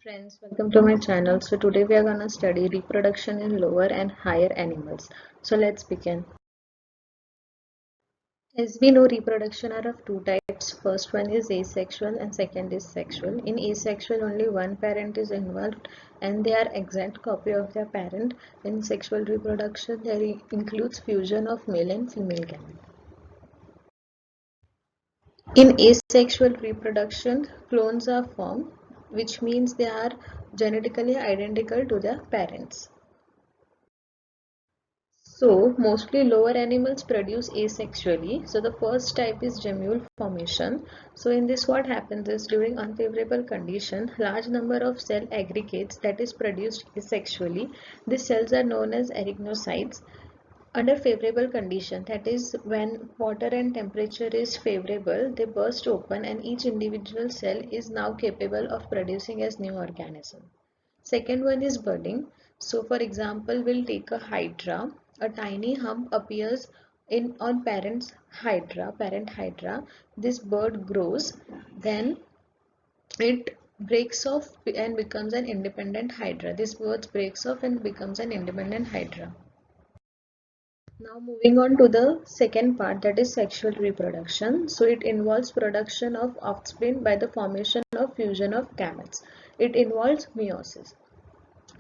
Friends, welcome to my channel. So today we are gonna study reproduction in lower and higher animals. So let's begin. As we know, reproduction are of two types. First one is asexual and second is sexual. In asexual, only one parent is involved and they are exact copy of their parent. In sexual reproduction, there includes fusion of male and female gamete. In asexual reproduction, clones are formed, which means they are genetically identical to their parents. So, mostly lower animals produce asexually. So, the first type is gemule formation. So, in this what happens is during unfavorable condition, large number of cell aggregates that is produced asexually. These cells are known as erignocytes. Under favorable condition, that is when water and temperature is favorable, they burst open and each individual cell is now capable of producing as new organism. Second one is budding. So for example, we'll take a hydra. A tiny hump appears in on parent hydra. This bird grows, then it breaks off and becomes an independent hydra. This bird breaks off and becomes an independent hydra. Now moving on to the second part, that is sexual reproduction. So it involves production of offspring by the formation of fusion of gametes. It involves meiosis.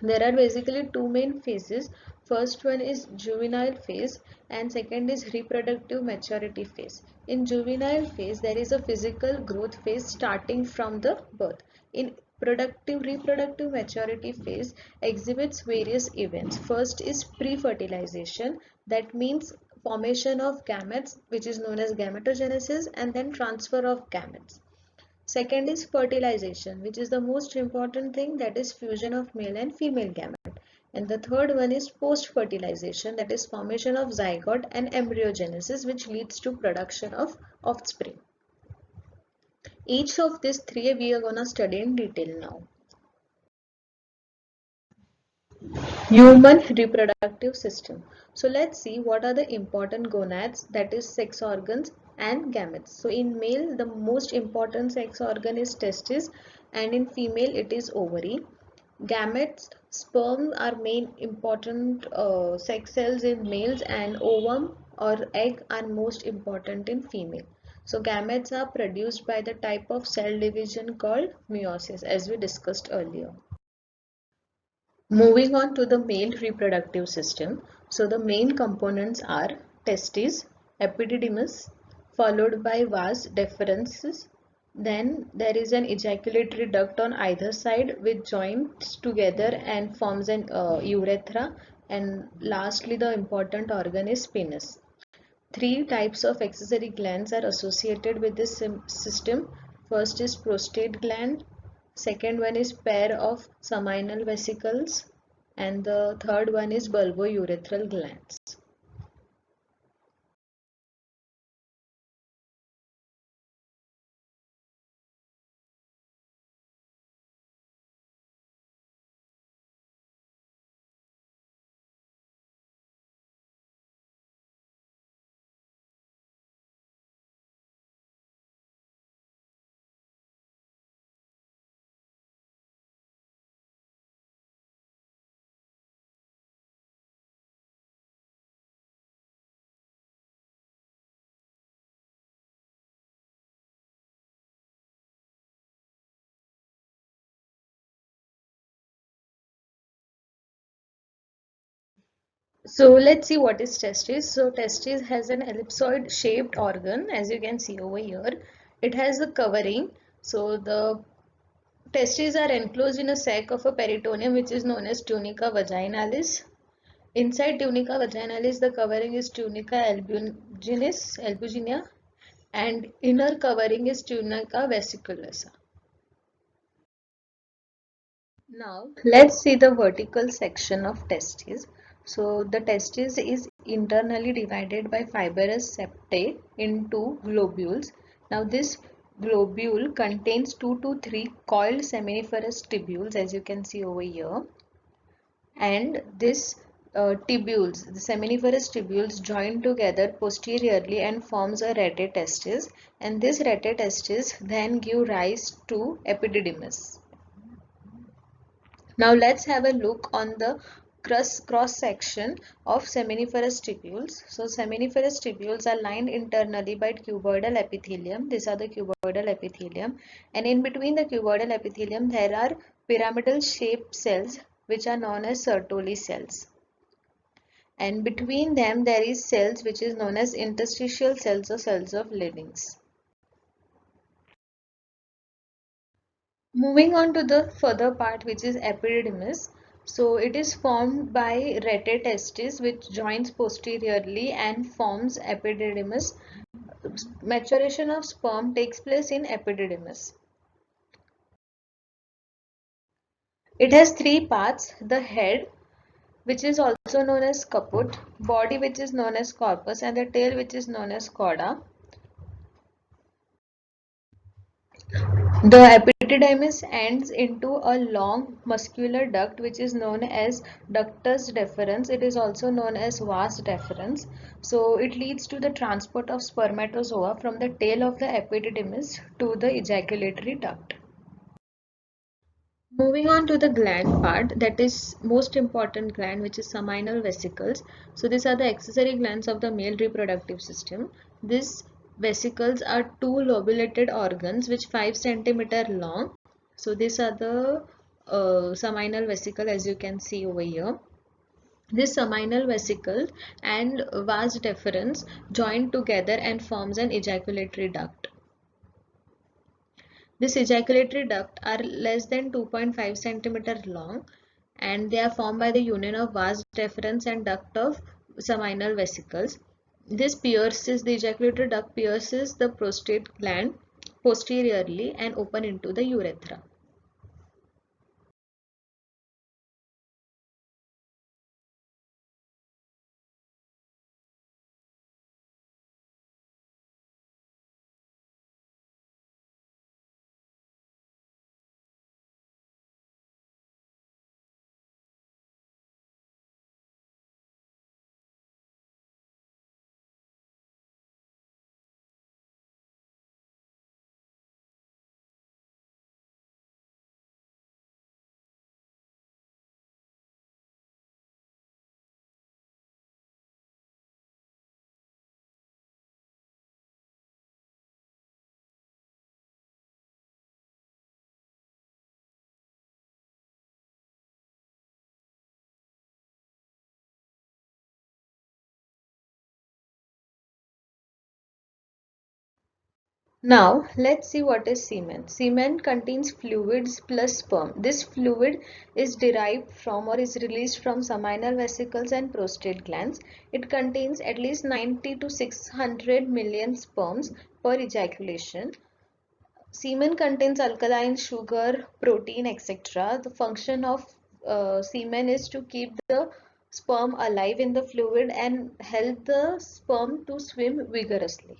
There are basically two main phases. First one is juvenile phase and second is reproductive maturity phase. In juvenile phase, there is a physical growth phase starting from the birth. In reproductive maturity phase exhibits various events. First is pre-fertilization, that means formation of gametes, which is known as gametogenesis, and then transfer of gametes. Second is fertilization, which is the most important thing, that is fusion of male and female gamete. And the third one is post-fertilization, that is formation of zygote and embryogenesis, which leads to production of offspring. Each of these three we are gonna study in detail now. Human reproductive system. So let's see what are the important gonads, that is sex organs and gametes. So in male the most important sex organ is testis and in female it is ovary. Gametes, sperm are main important sex cells in males and ovum or egg are most important in female. So gametes are produced by the type of cell division called meiosis, as we discussed earlier. Moving on to the male reproductive system. So the main components are testes, epididymis, followed by vas deferens. Then there is an ejaculatory duct on either side which joins together and forms an urethra. And lastly, the important organ is penis. Three types of accessory glands are associated with this system. First is prostate gland, second one is pair of seminal vesicles, and the third one is bulbourethral glands. So let's see what is testis. So testis has an ellipsoid shaped organ, as you can see over here. It has a covering. So the testes are enclosed in a sac of a peritoneum which is known as tunica vaginalis. Inside tunica vaginalis, the covering is tunica albuginea, and inner covering is tunica vesiculosa. Now let's see the vertical section of testes. So the testis is internally divided by fibrous septae into globules. Now this globule contains 2 to 3 coiled seminiferous tubules, as you can see over here, and this the seminiferous tubules join together posteriorly and forms a rete testis, and this rete testis then give rise to epididymis. Now let's have a look on the cross section of seminiferous tubules. So seminiferous tubules are lined internally by cuboidal epithelium. These are the cuboidal epithelium, and in between the cuboidal epithelium there are pyramidal shaped cells which are known as Sertoli cells. And between them there is cells which is known as interstitial cells or cells of Lewis. Moving on to the further part, which is epididymis. So it is formed by rete testis which joins posteriorly and forms epididymis. Maturation of sperm takes place in epididymis. It has three parts: the head, which is also known as caput, body which is known as corpus, and the tail which is known as cauda. The epididymis ends into a long muscular duct which is known as ductus deferens. It is also known as vas deferens. So it leads to the transport of spermatozoa from the tail of the epididymis to the ejaculatory duct. Moving on to the gland part, that is most important gland, which is seminal vesicles. So these are the accessory glands of the male reproductive system. These vesicles are two lobulated organs which 5 centimeter long. So these are the seminal vesicle, as you can see over here. This seminal vesicle and vas deferens join together and forms an ejaculatory duct. This ejaculatory duct are less than 2.5 centimeter long, and they are formed by the union of vas deferens and duct of seminal vesicles. This pierces, the ejaculatory duct pierces the prostate gland posteriorly and open into the urethra. Now let's see what is semen. Semen contains fluids plus sperm. This fluid is derived from or is released from seminal vesicles and prostate glands. It contains at least 90 to 600 million sperms per ejaculation. Semen contains alkaline, sugar, protein, etc. The function of semen is to keep the sperm alive in the fluid and help the sperm to swim vigorously.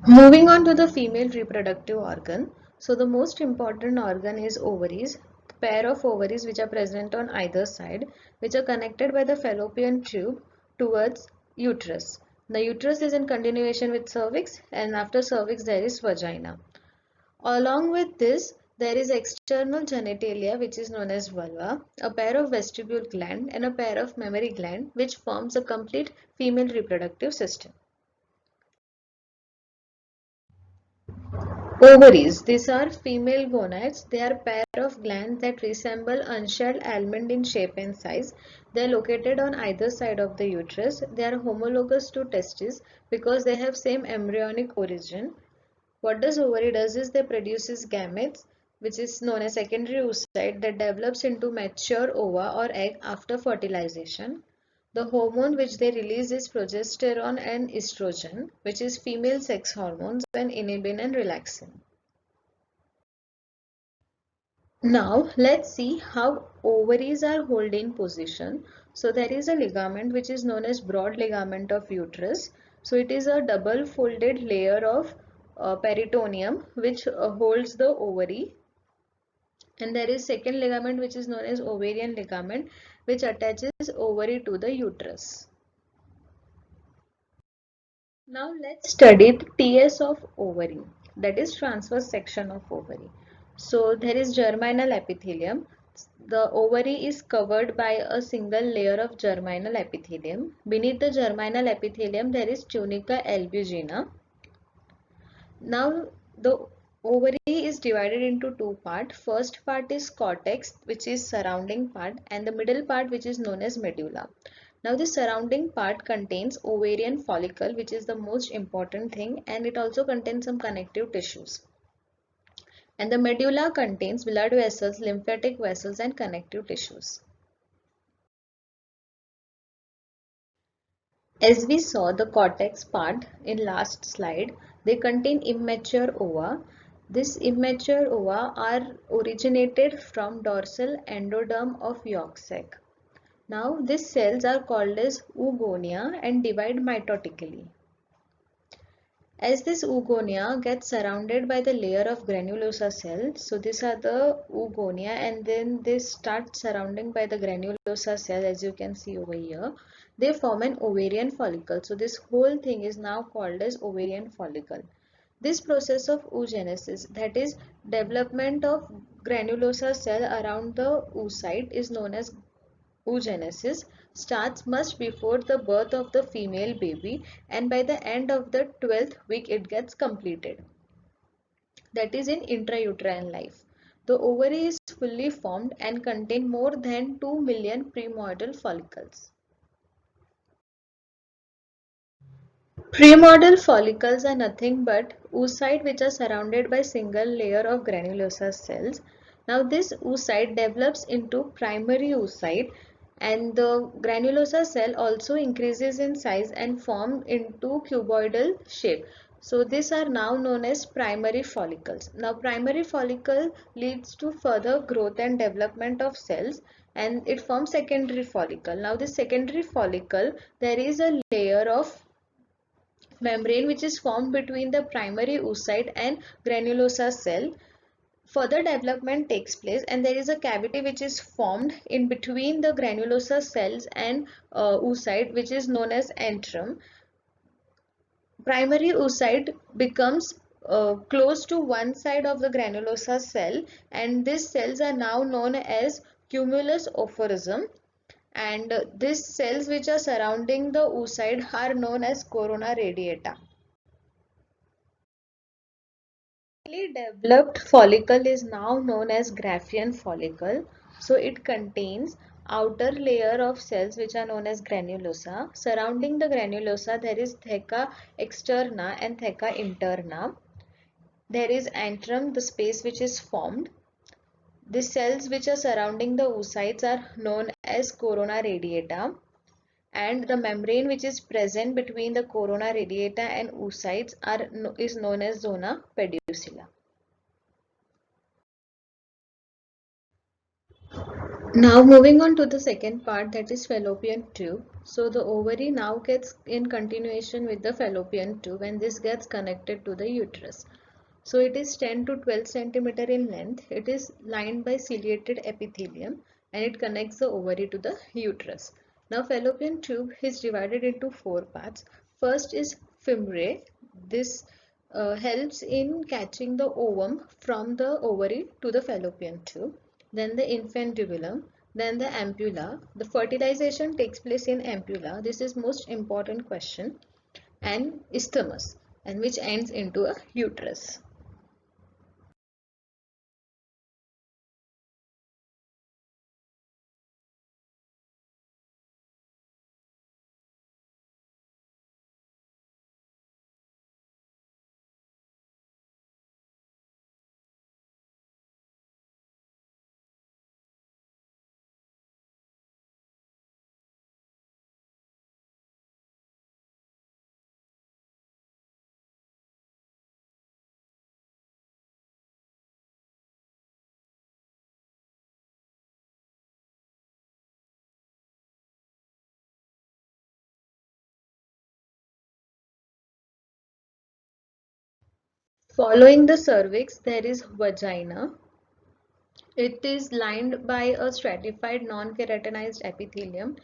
Moving on to the female reproductive organ. So the most important organ is ovaries. The pair of ovaries which are present on either side, which are connected by the fallopian tube towards uterus. The uterus is in continuation with cervix, and after cervix there is vagina. Along with this, there is external genitalia which is known as vulva, a pair of vestibule gland and a pair of mammary gland which forms a complete female reproductive system. Ovaries. These are female gonads. They are a pair of glands that resemble unshelled almond in shape and size. They are located on either side of the uterus. They are homologous to testes because they have same embryonic origin. What does ovary does is they produces gametes, which is known as secondary oocyte, that develops into mature ova or egg after fertilization. The hormone which they release is progesterone and estrogen, which is female sex hormones, and inhibin and relaxin. Now let's see how ovaries are held in position. So there is a ligament which is known as broad ligament of uterus. So it is a double folded layer of peritoneum which holds the ovary, and there is second ligament which is known as ovarian ligament which attaches ovary to the uterus. Now let's study the TS of ovary, that is transverse section of ovary. So there is germinal epithelium. The ovary is covered by a single layer of germinal epithelium. Beneath the germinal epithelium there is tunica albuginea. Now the ovary is divided into two parts. First part is cortex, which is surrounding part, and the middle part, which is known as medulla. Now the surrounding part contains ovarian follicle, which is the most important thing, and it also contains some connective tissues. And the medulla contains blood vessels, lymphatic vessels, and connective tissues. As we saw the cortex part in last slide, they contain immature ova. This immature ova are originated from dorsal endoderm of yolk sac. Now these cells are called as oogonia and divide mitotically. As this oogonia gets surrounded by the layer of granulosa cells, so these are the oogonia, and then they start surrounding by the granulosa cell, as you can see over here. They form an ovarian follicle. So this whole thing is now called as ovarian follicle. This process of oogenesis, that is development of granulosa cell around the oocyte, is known as oogenesis, starts much before the birth of the female baby, and by the end of the 12th week it gets completed. That is in intrauterine life. The ovary is fully formed and contain more than 2 million premortal follicles. Premortal follicles are nothing but oocyte which are surrounded by single layer of granulosa cells. Now this oocyte develops into primary oocyte, and the granulosa cell also increases in size and form into cuboidal shape. So these are now known as primary follicles. Now primary follicle leads to further growth and development of cells, and it forms secondary follicle. Now this secondary follicle, there is a layer of membrane which is formed between the primary oocyte and granulosa cell. Further development takes place, and there is a cavity which is formed in between the granulosa cells and oocyte, which is known as antrum. Primary oocyte becomes close to one side of the granulosa cell, and these cells are now known as cumulus ophorism, and these cells which are surrounding the oocyte are known as corona radiata. Highly developed follicle is now known as Graafian follicle. So it contains outer layer of cells which are known as granulosa. Surrounding the granulosa there is theca externa and theca interna. There is antrum, the space which is formed. The cells which are surrounding the oocytes are known as corona radiata, and the membrane which is present between the corona radiata and oocytes is known as zona pedicella. Now moving on to the second part, that is fallopian tube. So the ovary now gets in continuation with the fallopian tube, and this gets connected to the uterus. So it is 10 to 12 centimeter in length. It is lined by ciliated epithelium, and it connects the ovary to the uterus. Now fallopian tube is divided into four parts. First is fimbriae. This helps in catching the ovum from the ovary to the fallopian tube. Then the infundibulum, then the ampulla. The fertilization takes place in ampulla. This is most important question. And isthmus, and which ends into a uterus. Following the cervix, there is vagina. It is lined by a stratified non-keratinized epithelium.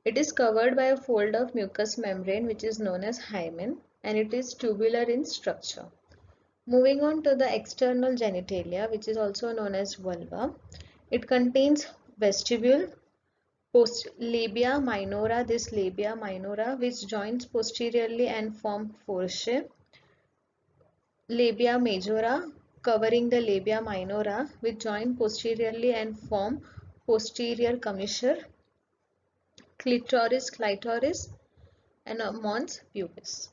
It is covered by a fold of mucous membrane which is known as hymen, and it is tubular in structure. Moving on to the external genitalia, which is also known as vulva. It contains vestibule, post labia minora, this labia minora which joins posteriorly and form fourche, labia majora covering the labia minora which join posteriorly and form posterior commissure, clitoris, and mons pubis.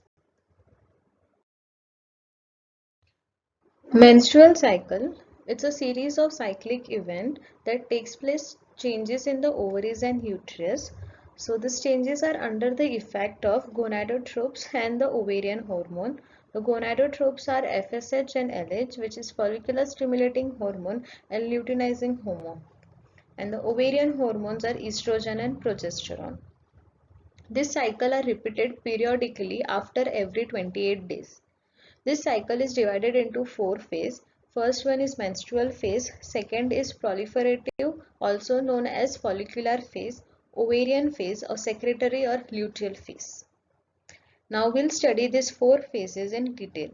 Menstrual cycle, it's a series of cyclic event that takes place changes in the ovaries and uterus. So these changes are under the effect of gonadotropes and the ovarian hormone. The gonadotropes are FSH and LH, which is follicular stimulating hormone and luteinizing hormone. And the ovarian hormones are estrogen and progesterone. This cycle are repeated periodically after every 28 days. This cycle is divided into four phases. First one is menstrual phase, second is proliferative, also known as follicular phase, ovarian phase, or secretory or luteal phase. Now we'll study these four phases in detail.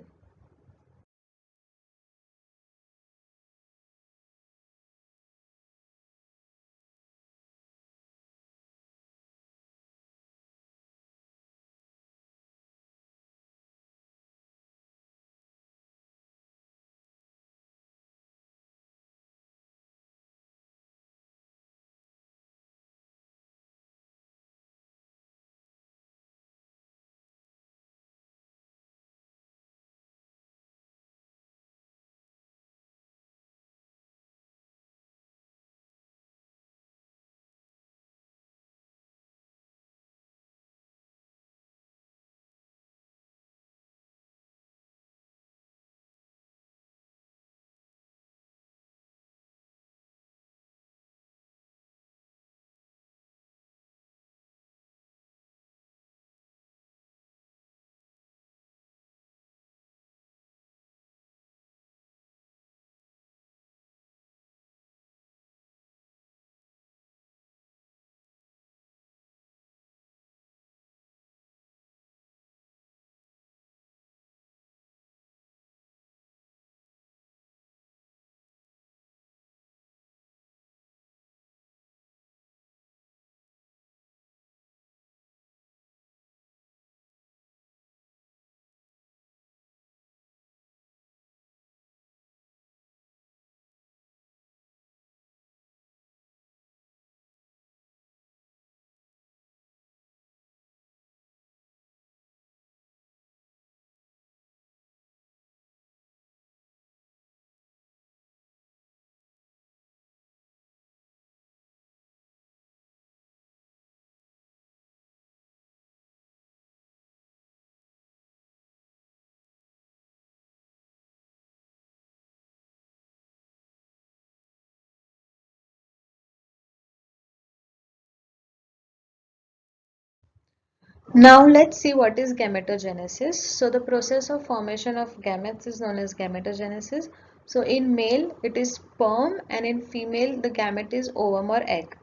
Now let's see what is gametogenesis. So the process of formation of gametes is known as gametogenesis. So in male it is sperm and in female the gamete is ovum or egg.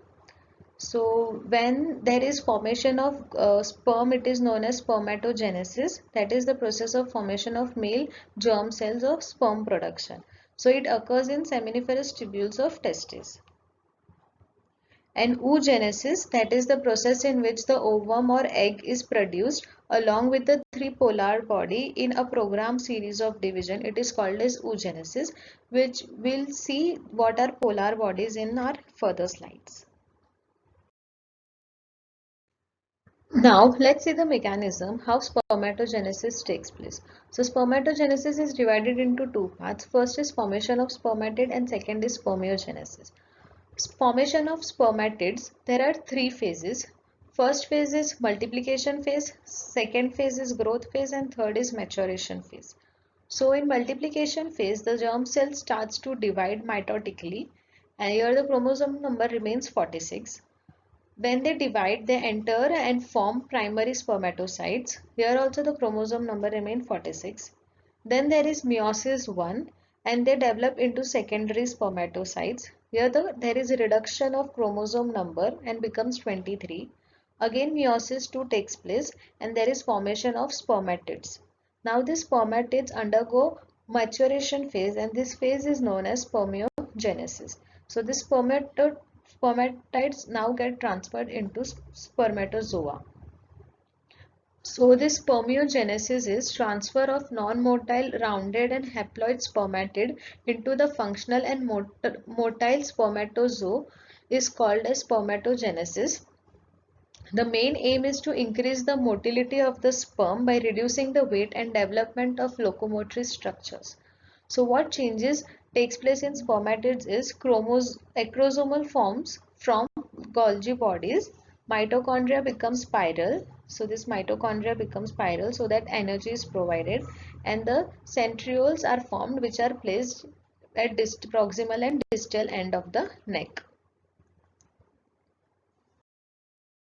So when there is formation of sperm, it is known as spermatogenesis. That is the process of formation of male germ cells of sperm production. So it occurs in seminiferous tubules of testes. And oogenesis, that is the process in which the ovum or egg is produced along with the three polar body in a programmed series of division. It is called as oogenesis, which we'll see what are polar bodies in our further slides. Now let's see the mechanism how spermatogenesis takes place. So spermatogenesis is divided into two parts. First is formation of spermatid and second is spermiogenesis. Formation of spermatids, there are three phases. First phase is multiplication phase, second phase is growth phase, and third is maturation phase. So in multiplication phase, the germ cell starts to divide mitotically and here the chromosome number remains 46. When they divide, they enter and form primary spermatocytes. Here also the chromosome number remains 46. Then there is meiosis 1 and they develop into secondary spermatocytes. Here there is a reduction of chromosome number and becomes 23. Again meiosis 2 takes place and there is formation of spermatids. Now these spermatids undergo maturation phase, and this phase is known as spermiogenesis. So this spermatides now get transferred into spermatozoa. So this spermiogenesis is transfer of non-motile rounded and haploid spermatid into the functional and motile spermatozoa is called as spermatogenesis. The main aim is to increase the motility of the sperm by reducing the weight and development of locomotory structures. So what changes takes place in spermatids is acrosomal forms from Golgi bodies. Mitochondria becomes spiral. So this mitochondria becomes spiral so that energy is provided, and the centrioles are formed which are placed at proximal and distal end of the neck.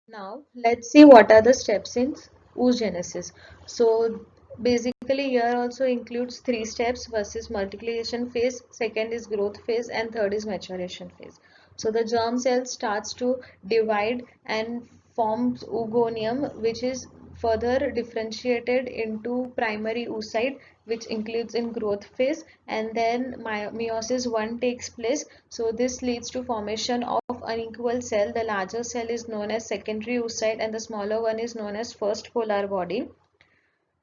Now let's see what are the steps in oogenesis. So basically here also includes three steps. First is multiplication phase, second is growth phase, and third is maturation phase. So the germ cell starts to divide and forms oogonium, which is further differentiated into primary oocyte, which includes in growth phase, and then meiosis 1 takes place. So this leads to formation of unequal cell. The larger cell is known as secondary oocyte and the smaller one is known as first polar body.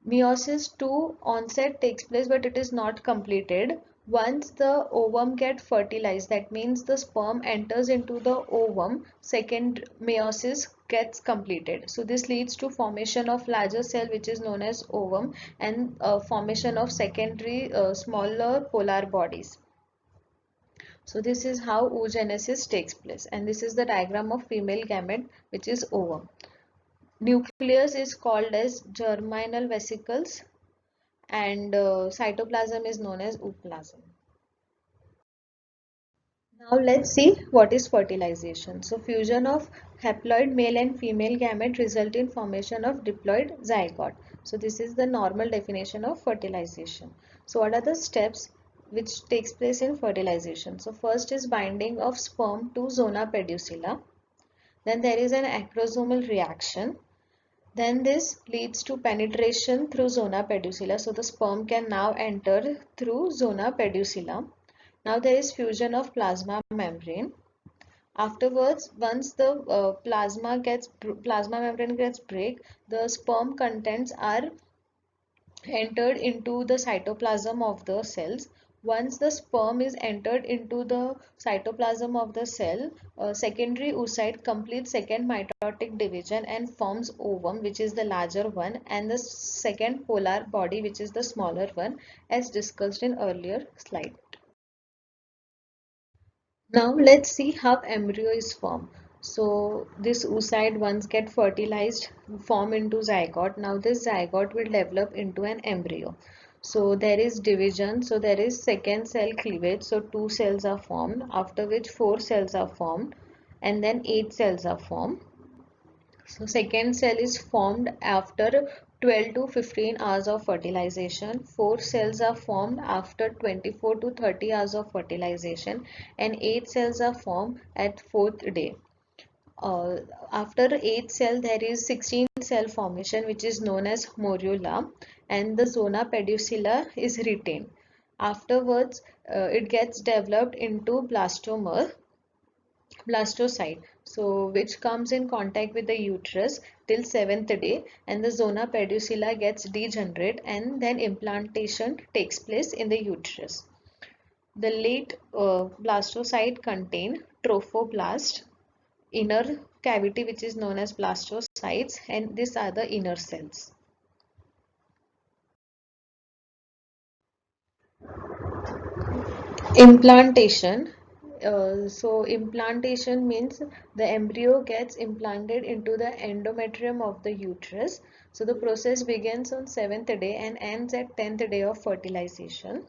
Meiosis 2 onset takes place, but it is not completed. Once the ovum gets fertilized, that means the sperm enters into the ovum, second meiosis gets completed. So this leads to formation of larger cell which is known as ovum, and formation of secondary smaller polar bodies. So this is how oogenesis takes place, and this is the diagram of female gamete which is ovum. Nucleus is called as germinal vesicles, and cytoplasm is known as ooplasm. Now let's see what is fertilization. So fusion of haploid male and female gamete result in formation of diploid zygote. So this is the normal definition of fertilization. So what are the steps which takes place in fertilization? So first is binding of sperm to zona pedicella. Then there is an acrosomal reaction. Then this leads to penetration through zona pedicella. So the sperm can now enter through zona pedicella. Now there is fusion of plasma membrane. Afterwards, once the plasma membrane gets break, the sperm contents are entered into the cytoplasm of the cells. Once the sperm is entered into the cytoplasm of the cell, secondary oocyte completes second mitotic division and forms ovum, which is the larger one, and the second polar body, which is the smaller one, as discussed in earlier slide. Now let's see how embryo is formed. So this oocyte once get fertilized, form into zygote. Now this zygote will develop into an embryo. So there is division. So there is second cell cleavage. So two cells are formed, after which four cells are formed, and then eight cells are formed. So second cell is formed after 12 to 15 hours of fertilization. Four cells are formed after 24 to 30 hours of fertilization, and eight cells are formed at fourth day. After 8 cell there is 16 cell formation which is known as morula, and the zona pedicella is retained. Afterwards it gets developed into blastocyte, so which comes in contact with the uterus till 7th day, and the zona pedicella gets degenerate, and then implantation takes place in the uterus. The late blastocyte contain trophoblast, inner cavity which is known as blastocytes, and these are the inner cells. Implantation. So implantation means the embryo gets implanted into the endometrium of the uterus. So the process begins on 7th day and ends at 10th day of fertilization.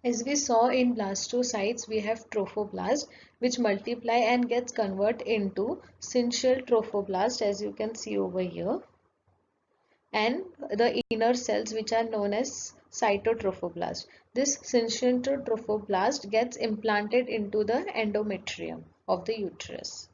As we saw in blastocytes, we have trophoblast which multiply and gets converted into syncytial trophoblast, as you can see over here, and the inner cells which are known as cytotrophoblast. This syncytial trophoblast gets implanted into the endometrium of the uterus.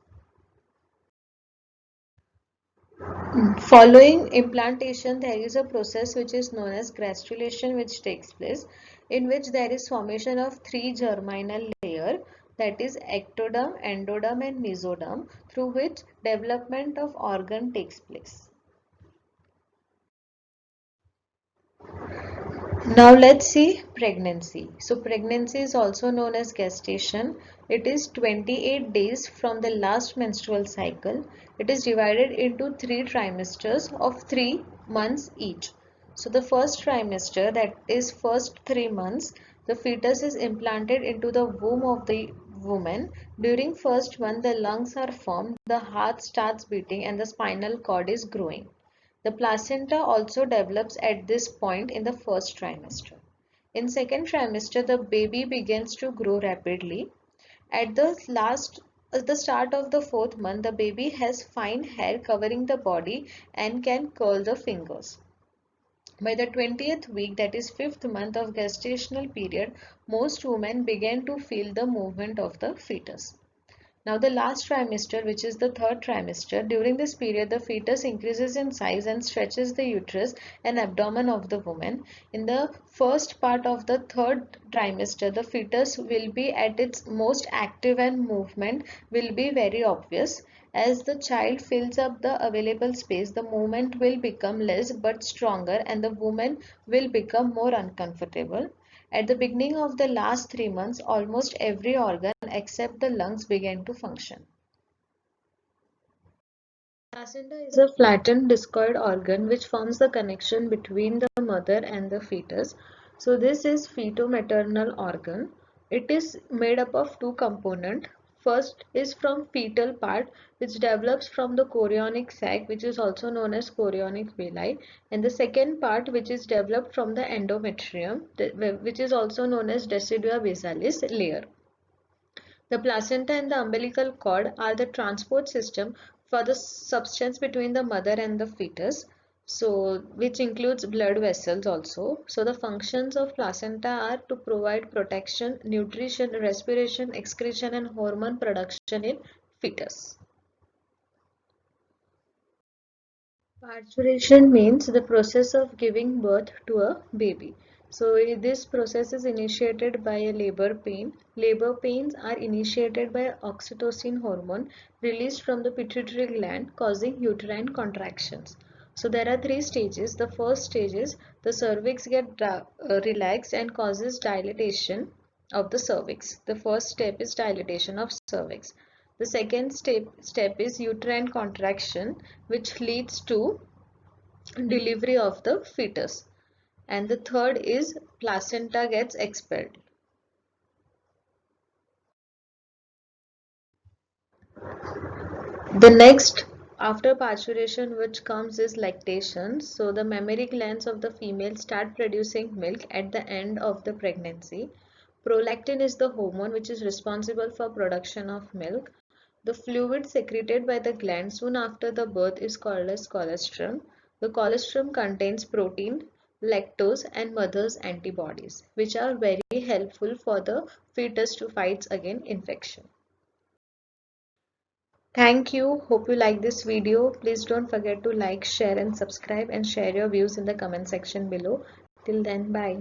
Following implantation, there is a process which is known as gastrulation which takes place, in which there is formation of three germinal layer, that is ectoderm, endoderm and mesoderm, through which development of organ takes place. Now let's see pregnancy. So pregnancy is also known as gestation. It is 28 days from the last menstrual cycle. It is divided into three trimesters of 3 months each. So the first trimester, that is first 3 months, the fetus is implanted into the womb of the woman. During first month, the lungs are formed, the heart starts beating and the spinal cord is growing. The placenta also develops at this point in the first trimester. In second trimester, the baby begins to grow rapidly. At the start of the fourth month, the baby has fine hair covering the body and can curl the fingers. By the 20th week, that is fifth month of gestational period, most women begin to feel the movement of the fetus. Now the last trimester, which is the third trimester, during this period the fetus increases in size and stretches the uterus and abdomen of the woman. In the first part of the third trimester, the fetus will be at its most active and movement will be very obvious. As the child fills up the available space, the movement will become less but stronger and the woman will become more uncomfortable. At the beginning of the last 3 months, almost every organ except the lungs began to function. Placenta is a flattened discoid organ which forms the connection between the mother and the fetus. So this is feto-maternal organ. It is made up of two components. First is from fetal part, which develops from the chorionic sac, which is also known as chorionic villi, and the second part which is developed from the endometrium, which is also known as decidua basalis layer. The placenta and the umbilical cord are the transport system for the substance between the mother and the fetus, so which includes blood vessels also. So the functions of placenta are to provide protection, nutrition, respiration, excretion and hormone production in fetus. Parturition means the process of giving birth to a baby. So this process is initiated by a labor pain. Labor pains are initiated by oxytocin hormone released from the pituitary gland, causing uterine contractions. So there are three stages. The first stage is the cervix get relaxed and causes dilatation of the cervix. The first step is dilatation of cervix. The second step is uterine contraction, which leads to delivery of the fetus. And the third is placenta gets expelled. The next after parturition which comes is lactation. So the mammary glands of the female start producing milk at the end of the pregnancy. Prolactin is the hormone which is responsible for production of milk. The fluid secreted by the gland soon after the birth is called as colostrum. The colostrum contains protein, lactose and mother's antibodies, which are very helpful for the fetus to fight against infection. Thank you. Hope you like this video. Please don't forget to like, share and subscribe and share your views in the comment section below. Till then, bye.